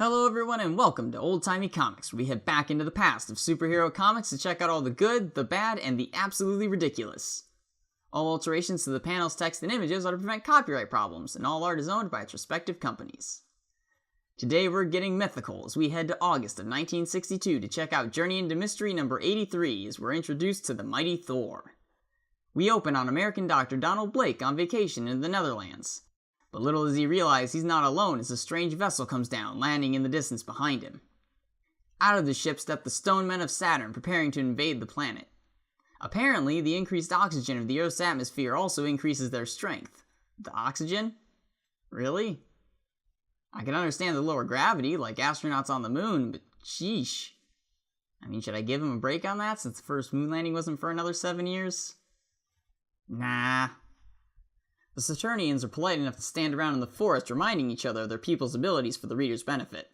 Hello everyone and welcome to Old Timey Comics, where we head back into the past of superhero comics to check out all the good, the bad, and the absolutely ridiculous. All alterations to the panels, text, and images are to prevent copyright problems, and all art is owned by its respective companies. Today we're getting mythical as we head to August of 1962 to check out Journey into Mystery number 83 as we're introduced to the Mighty Thor. We open on American Dr. Donald Blake on vacation in the Netherlands. But little does he realize he's not alone as a strange vessel comes down, landing in the distance behind him. Out of the ship step the stone men of Saturn, preparing to invade the planet. Apparently, the increased oxygen of the Earth's atmosphere also increases their strength. The oxygen? Really? I can understand the lower gravity, like astronauts on the moon, but sheesh. I mean, should I give him a break on that, since the first moon landing wasn't for another 7 years? Nah. The Saturnians are polite enough to stand around in the forest reminding each other of their people's abilities for the reader's benefit.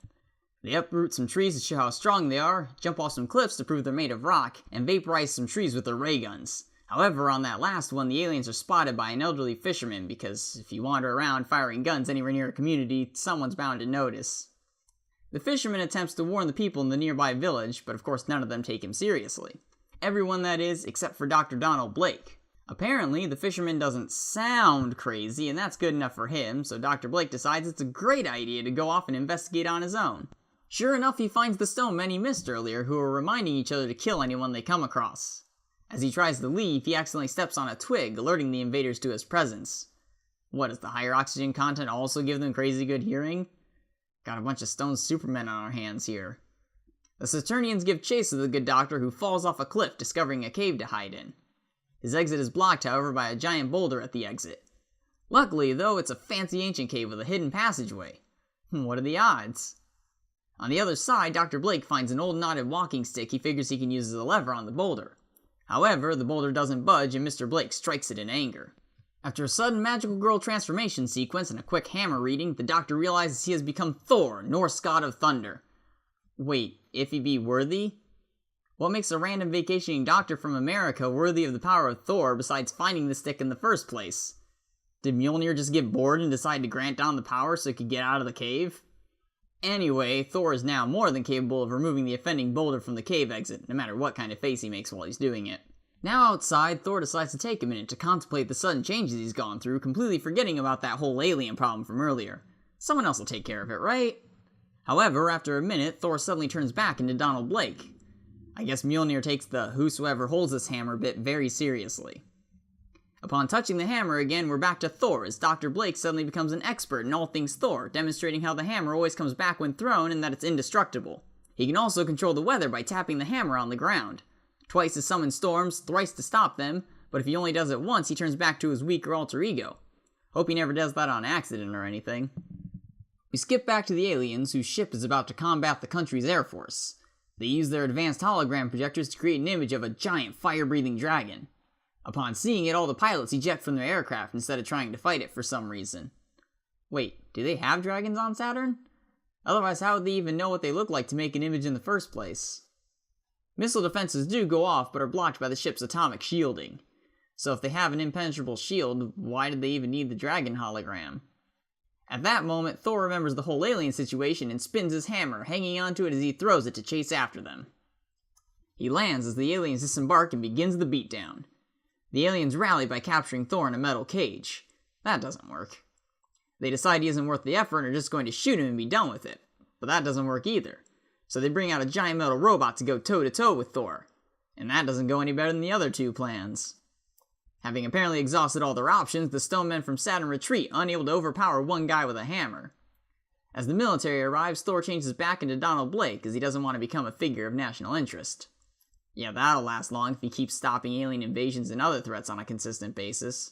They uproot some trees to show how strong they are, jump off some cliffs to prove they're made of rock, and vaporize some trees with their ray guns. However, on that last one, the aliens are spotted by an elderly fisherman because if you wander around firing guns anywhere near a community, someone's bound to notice. The fisherman attempts to warn the people in the nearby village, but of course none of them take him seriously. Everyone, that is, except for Dr. Donald Blake. Apparently, the fisherman doesn't sound crazy, and that's good enough for him, so Dr. Blake decides it's a great idea to go off and investigate on his own. Sure enough, he finds the stone men he missed earlier, who are reminding each other to kill anyone they come across. As he tries to leave, he accidentally steps on a twig, alerting the invaders to his presence. What, does the higher oxygen content also give them crazy good hearing? Got a bunch of stone supermen on our hands here. The Saturnians give chase to the good doctor, who falls off a cliff, discovering a cave to hide in. His exit is blocked, however, by a giant boulder at the exit. Luckily, though, it's a fancy ancient cave with a hidden passageway. What are the odds? On the other side, Dr. Blake finds an old knotted walking stick he figures he can use as a lever on the boulder. However, the boulder doesn't budge and Mr. Blake strikes it in anger. After a sudden magical girl transformation sequence and a quick hammer reading, the doctor realizes he has become Thor, Norse god of thunder. Wait, if he be worthy? What makes a random vacationing doctor from America worthy of the power of Thor besides finding the stick in the first place? Did Mjolnir just get bored and decide to grant down the power so he could get out of the cave? Anyway, Thor is now more than capable of removing the offending boulder from the cave exit, no matter what kind of face he makes while he's doing it. Now outside, Thor decides to take a minute to contemplate the sudden changes he's gone through, completely forgetting about that whole alien problem from earlier. Someone else will take care of it, right? However, after a minute, Thor suddenly turns back into Donald Blake. I guess Mjolnir takes the whosoever holds this hammer bit very seriously. Upon touching the hammer again, we're back to Thor, as Dr. Blake suddenly becomes an expert in all things Thor, demonstrating how the hammer always comes back when thrown and that it's indestructible. He can also control the weather by tapping the hammer on the ground. Twice to summon storms, thrice to stop them, but if he only does it once, he turns back to his weaker alter ego. Hope he never does that on accident or anything. We skip back to the aliens, whose ship is about to combat the country's air force. They use their advanced hologram projectors to create an image of a giant fire-breathing dragon. Upon seeing it, all the pilots eject from their aircraft instead of trying to fight it for some reason. Wait, do they have dragons on Saturn? Otherwise, how would they even know what they look like to make an image in the first place? Missile defenses do go off, but are blocked by the ship's atomic shielding. So if they have an impenetrable shield, why did they even need the dragon hologram? At that moment, Thor remembers the whole alien situation and spins his hammer, hanging onto it as he throws it to chase after them. He lands as the aliens disembark and begins the beatdown. The aliens rally by capturing Thor in a metal cage. That doesn't work. They decide he isn't worth the effort and are just going to shoot him and be done with it. But that doesn't work either. So they bring out a giant metal robot to go toe-to-toe with Thor. And that doesn't go any better than the other two plans. Having apparently exhausted all their options, the stone men from Saturn retreat, unable to overpower one guy with a hammer. As the military arrives, Thor changes back into Donald Blake, as he doesn't want to become a figure of national interest. Yeah, that'll last long if he keeps stopping alien invasions and other threats on a consistent basis.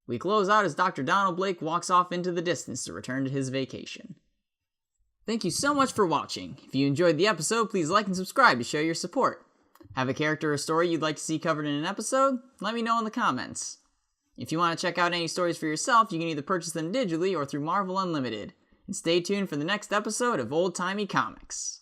We close out as Dr. Donald Blake walks off into the distance to return to his vacation. Thank you so much for watching. If you enjoyed the episode, please like and subscribe to show your support. Have a character or story you'd like to see covered in an episode? Let me know in the comments. If you want to check out any stories for yourself, you can either purchase them digitally or through Marvel Unlimited. And stay tuned for the next episode of Old Timey Comics.